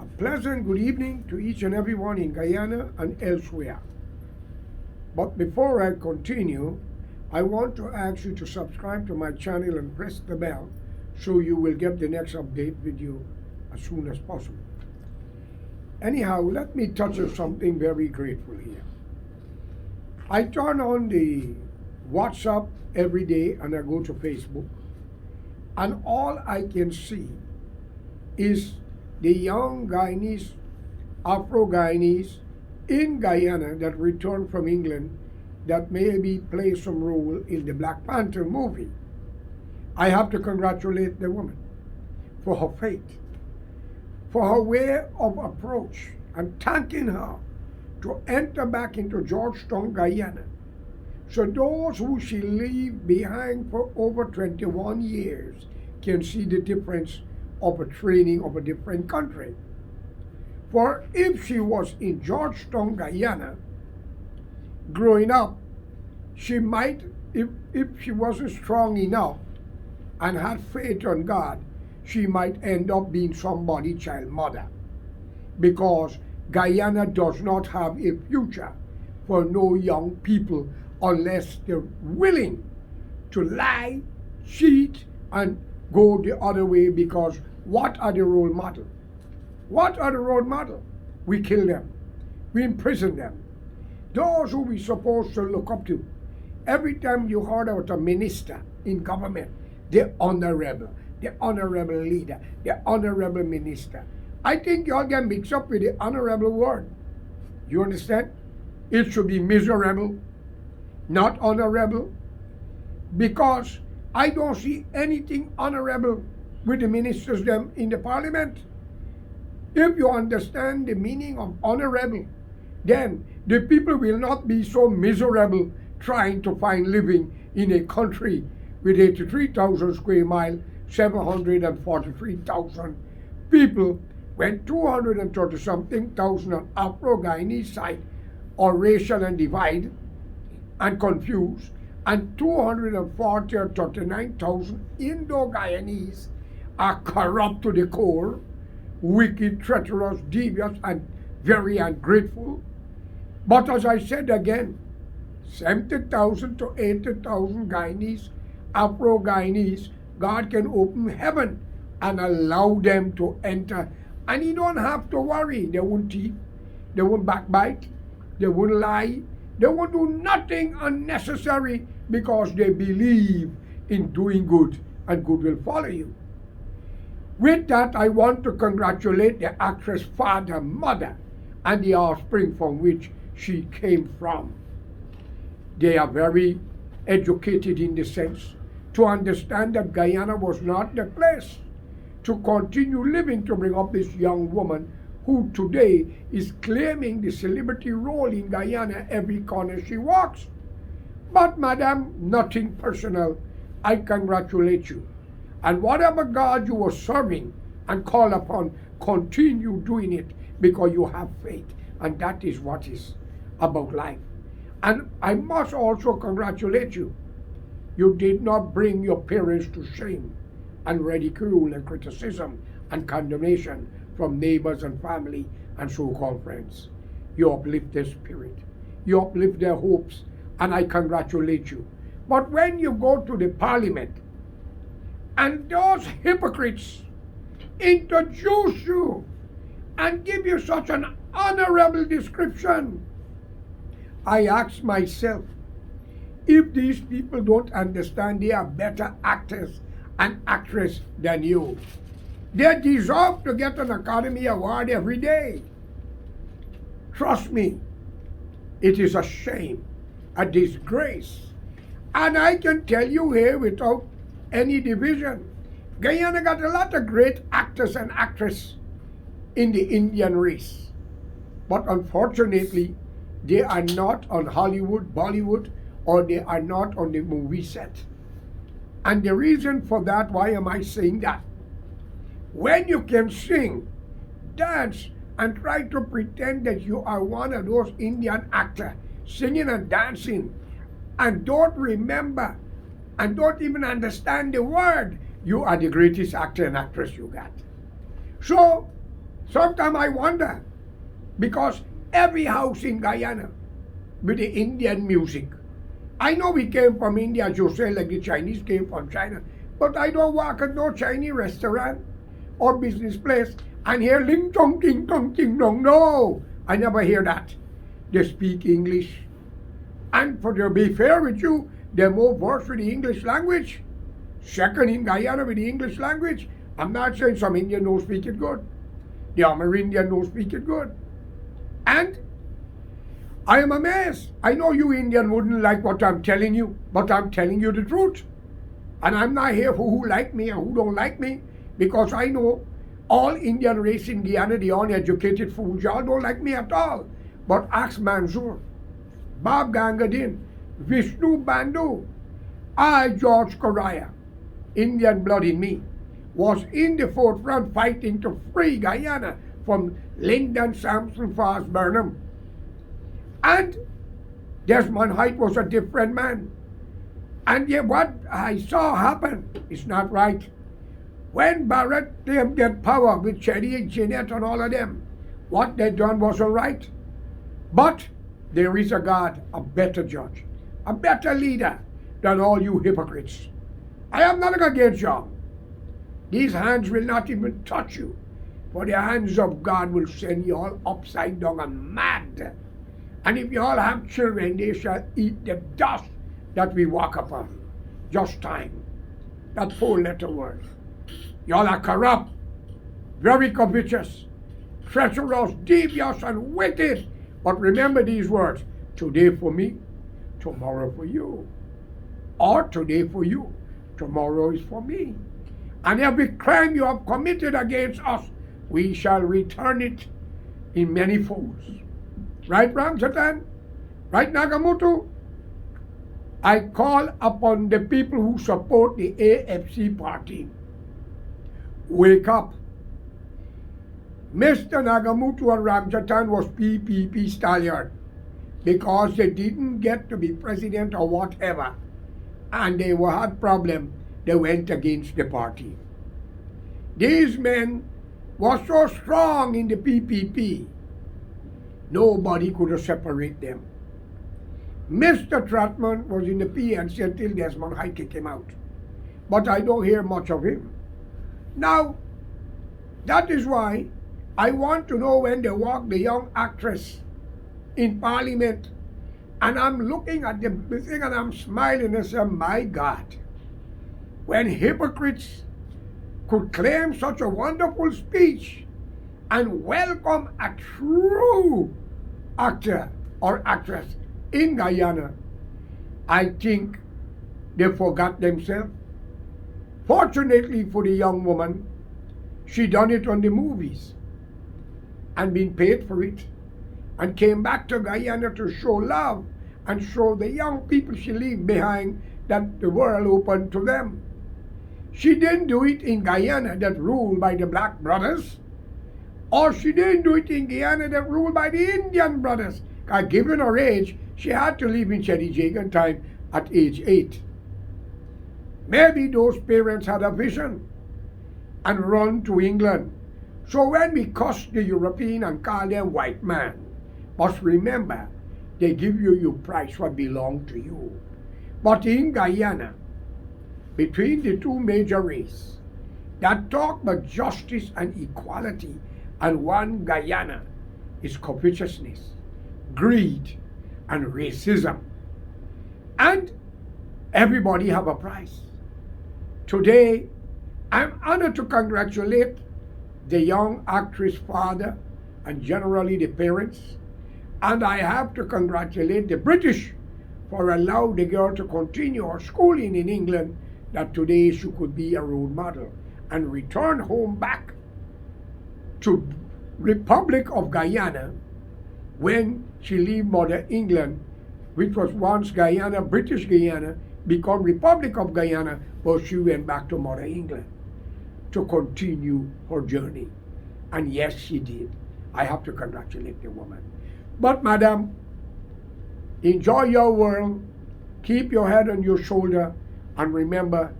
A pleasant good evening to each and everyone in Guyana and elsewhere. But before I continue, I want to ask you to subscribe to my channel and press the bell so you will get the next update video as soon as possible. Anyhow, let me touch on something very grateful here. I turn on the WhatsApp every day and I go to Facebook, and all I can see is the young Guyanese, Afro-Guyanese in Guyana that returned from England that maybe play some role in the Black Panther movie. I have to congratulate the woman for her faith, for her way of approach, and thanking her to enter back into Georgetown, Guyana. So those who she leave behind for over 21 years can see the difference of a training of a different country. For if she was in Georgetown, Guyana, growing up, she might, if she wasn't strong enough and had faith on God, she might end up being somebody's child mother. Because Guyana does not have a future for no young people unless they're willing to lie, cheat, and go the other way. Because what are the role models? What are the role models? We kill them. We imprison them. Those who we supposed to look up to. Every time you heard about a minister in government, the honorable leader, the honorable minister. I think you all get mixed up with the honorable word. You understand? It should be miserable, not honorable. Because I don't see anything honorable with the ministers them in the parliament. If you understand the meaning of honorable, then the people will not be so miserable trying to find living in a country with 83,000 square miles, 743,000 people, when 230-something thousand on Afro-Guyanese side are racial and divide and confused, and 240 or 39,000 Indo-Guyanese are corrupt to the core, wicked, treacherous, devious, and very ungrateful. But as I said again, 70,000 to 80,000 Guyanese, Afro-Guyanese, God can open heaven and allow them to enter. And you don't have to worry. They won't thief, they won't backbite, they won't lie, they won't do nothing unnecessary because they believe in doing good and good will follow you. With that, I want to congratulate the actress' father, mother, and the offspring from which she came from. They are very educated in the sense to understand that Guyana was not the place to continue living to bring up this young woman who today is claiming the celebrity role in Guyana every corner she walks. But madam, nothing personal. I congratulate you. And whatever God you are serving and call upon, continue doing it because you have faith. And that is what is about life. And I must also congratulate you. You did not bring your parents to shame and ridicule and criticism and condemnation from neighbors and family and so-called friends. You uplift their spirit. You uplift their hopes, and I congratulate you. But when you go to the parliament and those hypocrites introduce you and give you such an honorable description, I ask myself, if these people don't understand they are better actors and actresses than you, they deserve to get an Academy Award every day. Trust me, it is a shame, a disgrace. And I can tell you here without any division, Guyana got a lot of great actors and actresses in the Indian race. But unfortunately, they are not on Hollywood, Bollywood, or they are not on the movie set. And the reason for that, why am I saying that? When you can sing, dance, and try to pretend that you are one of those Indian actors, singing and dancing, and don't remember, and don't even understand the word, you are the greatest actor and actress you got. So, Sometimes I wonder, because every house in Guyana with the Indian music. I know we came from India, as you say, like the Chinese came from China, but I don't walk at no Chinese restaurant or business place and hear ling tong ting tong ting dong. No, I never hear that. They speak English. And for to be fair with you, they're more versed with the English language. Second in Guyana with the English language. I'm not saying some Indian don't speak it good. The Amerindian don't speak it good. And I am amazed. I know you Indian wouldn't like what I'm telling you, but I'm telling you the truth. And I'm not here for who like me and who don't like me, because I know all Indian race in Guyana, the uneducated fools, y'all don't like me at all. But ask Mansour, Bob Gangadin, Vishnu Bandhu, I, George Correa, Indian blood in me, was in the forefront fighting to free Guyana from Lyndon Sampson Fast Burnham. And Desmond Hite was a different man. And yet what I saw happen is not right. When Barrett them get power with Cherry and Jeanette and all of them, what they done wasn't right. But there is a God, a better judge, a better leader than all you hypocrites. I am not against y'all. These hands will not even touch you, for the hands of God will send you all upside down and mad. And if you all have children, they shall eat the dust that we walk upon. Just time. That 4-letter word. Y'all are corrupt, very covetous, treacherous, devious, and wicked. But remember these words. Today for me, tomorrow for you. Or today for you, tomorrow is for me. And every crime you have committed against us, we shall return it in many folds. Right, Ramzatan? Right, Nagamoto? I call upon the people who support the AFC party. Wake up. Mr. Nagamoto and Ramjatan was PPP stallion because they didn't get to be president or whatever. And they had problem. They went against the party. These men were so strong in the PPP. Nobody could separate them. Mr. Trotman was in the PNC until Desmond Hite came out. But I don't hear much of him. Now, that is why I want to know when they walk the young actress in Parliament, and I'm looking at the thing and I'm smiling and saying, my God, when hypocrites could claim such a wonderful speech and welcome a true actor or actress in Guyana, I think they forgot themselves. Fortunately for the young woman, she done it on the movies and been paid for it and came back to Guyana to show love and show the young people she left behind that the world opened to them. She didn't do it in Guyana that ruled by the black brothers, or she didn't do it in Guyana that ruled by the Indian brothers. Given her age, she had to live in Cherry Jagan time at age 8. Maybe those parents had a vision and run to England. So when we cuss the European and call them white man, must remember, they give you your price what belong to you. But in Guyana, between the two major races that talk about justice and equality, and one Guyana is covetousness, greed, and racism. And everybody have a price. Today, I'm honored to congratulate the young actress father and generally the parents, and I have to congratulate the British for allowing the girl to continue her schooling in England, that today she could be a role model and return home back to Republic of Guyana when she leave Mother England, which was once Guyana, British Guyana, become Republic of Guyana, but she went back to Mother England to continue her journey. And yes, she did. I have to congratulate the woman. But madam, enjoy your world, keep your head on your shoulder, and remember,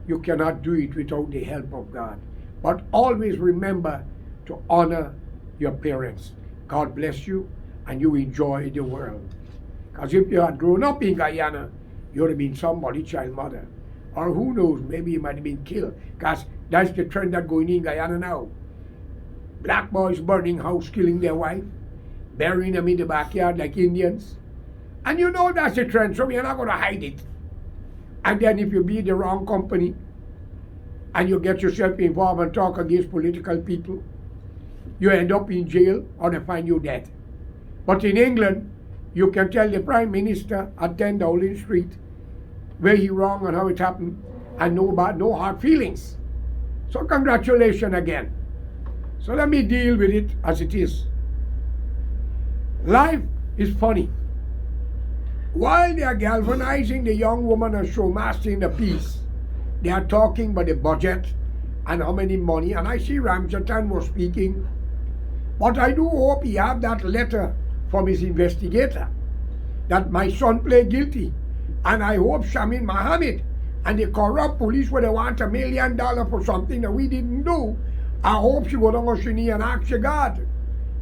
you cannot do it without the help of God. But always remember to honor your parents. God bless you, and you enjoy the world. Because if you had grown up in Guyana, you would have been somebody's child mother. Or who knows, maybe you might have been killed. Because that's the trend that's going in Guyana now. Black boys burning house, killing their wife, burying them in the backyard like Indians. And you know that's the trend, so we're not going to hide it. And then if you be the wrong company, and you get yourself involved and talk against political people, you end up in jail or they find you dead. But in England, you can tell the Prime Minister at 10 Dowling Street where he wrong and how it happened, and no hard feelings. So congratulations again. So let me deal with it as it is. Life is funny. While they are galvanizing the young woman and showmasting the peace, they are talking about the budget and how many money. And I see Ramjatan was speaking. But I do hope he have that letter from his investigator that my son pled guilty. And I hope Shamin Mohammed and the corrupt police where they want $1 million for something that we didn't do. I hope she go down on her knee and ask your God.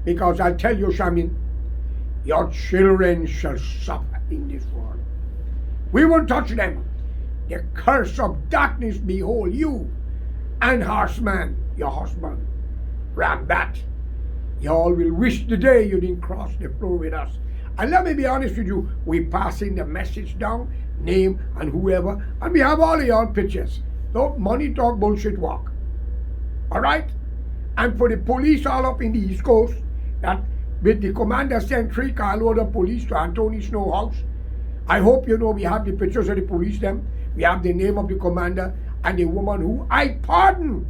Because I'll tell you, Shamin, your children shall suffer in this world. We won't touch them. The curse of darkness behold you and horseman, your husband. Rambat, you all will wish the day you didn't cross the floor with us. And let me be honest with you, we passing the message down, name and whoever, and we have all of your pictures. Don't money talk, bullshit walk. All right? And for the police all up in the East Coast, that with the commander sent 3 carload of police to Anthony Snow house, I hope you know we have the pictures of the police them, we have the name of the commander and the woman who I pardoned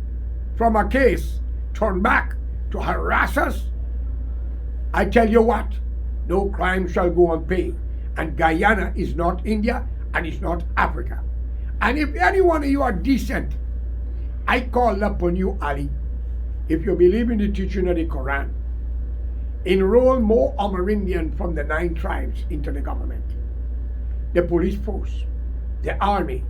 from a case turned back to harass us. I tell you what, no crime shall go unpaid. And Guyana is not India and it's not Africa. And if any one of you are decent, I call upon you, Ali, if you believe in the teaching of the Quran, enroll more Amerindian from the 9 tribes into the government, the police force, the army.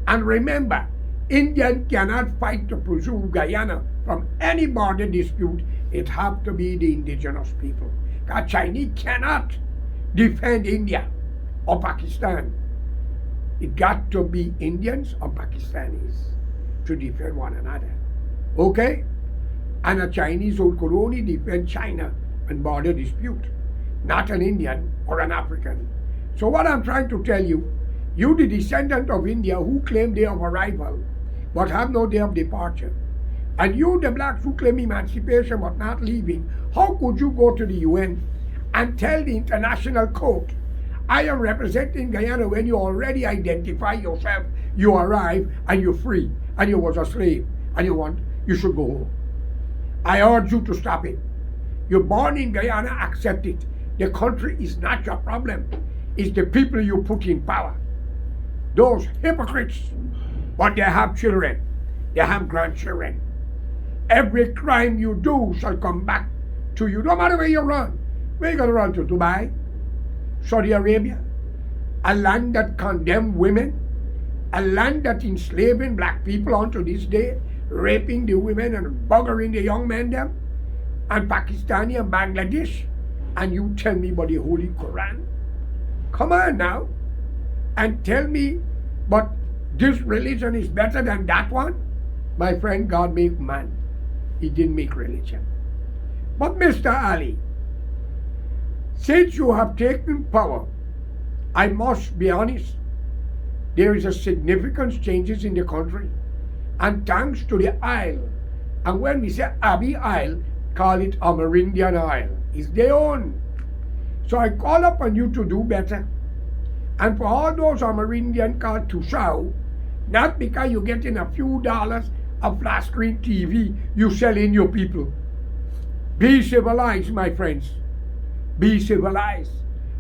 And remember, Indian cannot fight to preserve Guyana from any border dispute. It has to be the indigenous people. Because Chinese cannot defend India or Pakistan. It got to be Indians or Pakistanis to defend one another. Okay? And a Chinese could only defend China and border dispute, not an Indian or an African. So what I'm trying to tell you, you the descendant of India who claim day of arrival but have no day of departure, and you the blacks who claim emancipation but not leaving, how could you go to the UN and tell the international court, I am representing Guyana, when you already identify yourself, you arrive and you're free and you was a slave and you should go home. I urge you to stop it. You're born in Guyana, accept it. The country is not your problem. It's the people you put in power. Those hypocrites, but they have children. They have grandchildren. Every crime you do shall come back to you, no matter where you run. Where you going to run to? Dubai? Saudi Arabia? A land that condemned women? A land that enslaving black people unto this day, raping the women and buggering the young men them? And Pakistani and Bangladesh? And you tell me about the Holy Quran? Come on now. And tell me, but this religion is better than that one? My friend, God made man. He didn't make religion. But Mr. Ali, since you have taken power, I must be honest, there is a significant changes in the country. And thanks to the Isle, and when we say Abbey Isle, call it Amerindian Isle. It's their own. So I call upon you to do better. And for all those Amerindian called Tusao, not because you're getting a few dollars of flat screen TV, you sell in your people. Be civilized, my friends. Be civilized.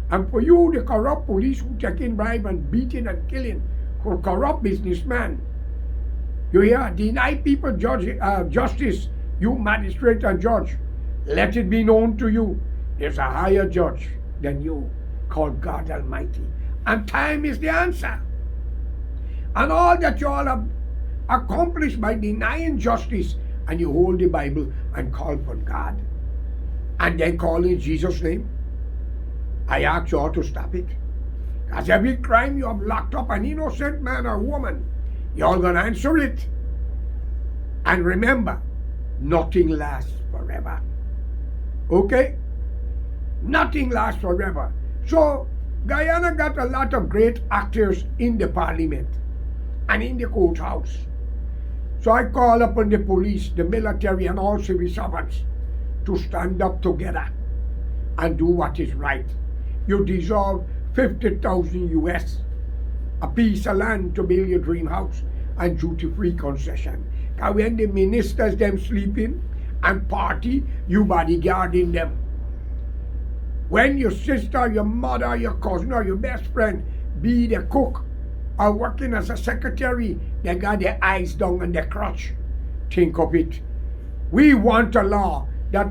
And for you, the corrupt police who taking bribe and beating and killing, for corrupt businessmen, you hear, deny people justice, you magistrate and judge. Let it be known to you, there's a higher judge than you, called God Almighty. And time is the answer. And all that you all have accomplished by denying justice and you hold the Bible and call upon God, and then call in Jesus' name, I ask you all to stop it. Because every crime you have locked up an innocent man or woman, you're all going to answer it. And remember, nothing lasts forever. Okay? Nothing lasts forever. So, Guyana got a lot of great actors in the parliament and in the courthouse. So I call upon the police, the military, and all civil servants to stand up together and do what is right. You deserve 50,000 US, a piece of land to build your dream house, and duty-free concession. Because when the ministers them sleeping and party, you bodyguarding them. When your sister, your mother, your cousin, or your best friend be the cook or working as a secretary, they got their eyes down on their crotch. Think of it. We want a law that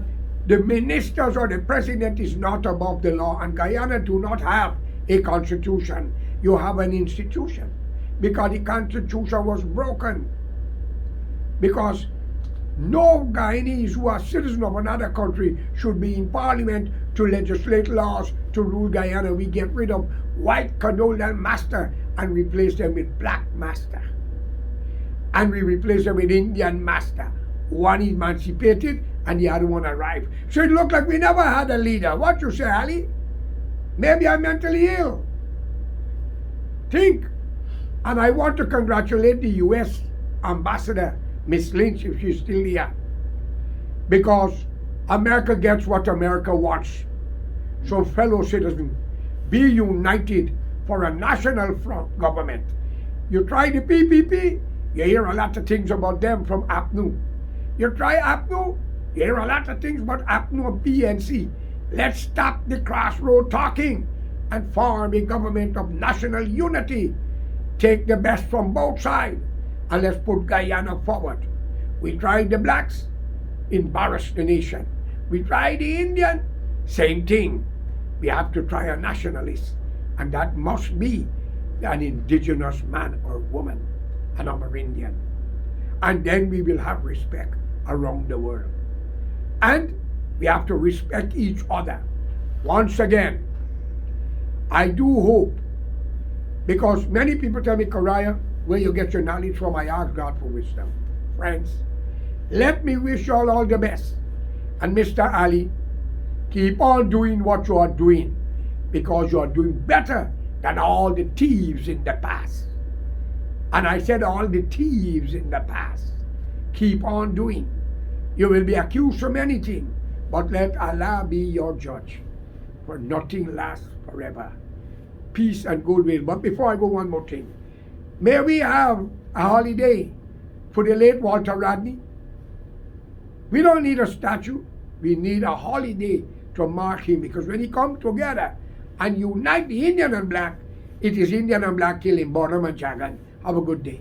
the ministers or the president is not above the law, and Guyana do not have a constitution. You have an institution, because the constitution was broken. Because no Guyanese who are citizens of another country should be in parliament to legislate laws to rule Guyana. We get rid of white colonial master and replace them with black master. And we replace them with Indian master. One emancipated and the other one arrived. So it looked like we never had a leader. What you say, Ali? Maybe I'm mentally ill. Think. And I want to congratulate the US ambassador, Miss Lynch, if she's still here. Because America gets what America wants. So fellow citizens, be united for a national front government. You try the PPP, you hear a lot of things about them from APNU. You try APNU, you hear a lot of things about APNU and PNC. Let's stop the crossroad talking and form a government of national unity. Take the best from both sides and let's put Guyana forward. We tried the blacks, embarrassed the nation. We tried the Indian, same thing. We have to try a nationalist, and that must be an indigenous man or woman, an Amerindian. And then we will have respect around the world. And we have to respect each other. Once again, I do hope, because many people tell me, Karaya, where you get your knowledge from, I ask God for wisdom. Friends, let me wish you all the best. And Mr. Ali, keep on doing what you are doing, because you are doing better than all the thieves in the past. And I said all the thieves in the past. Keep on doing. You will be accused of anything, but let Allah be your judge. For nothing lasts forever. Peace and goodwill. But before I go, one more thing. May we have a holiday for the late Walter Rodney? We don't need a statue. We need a holiday to mark him, because when he come together and unite the Indian and black, it is Indian and black killing Bonham and Jagan. Have a good day.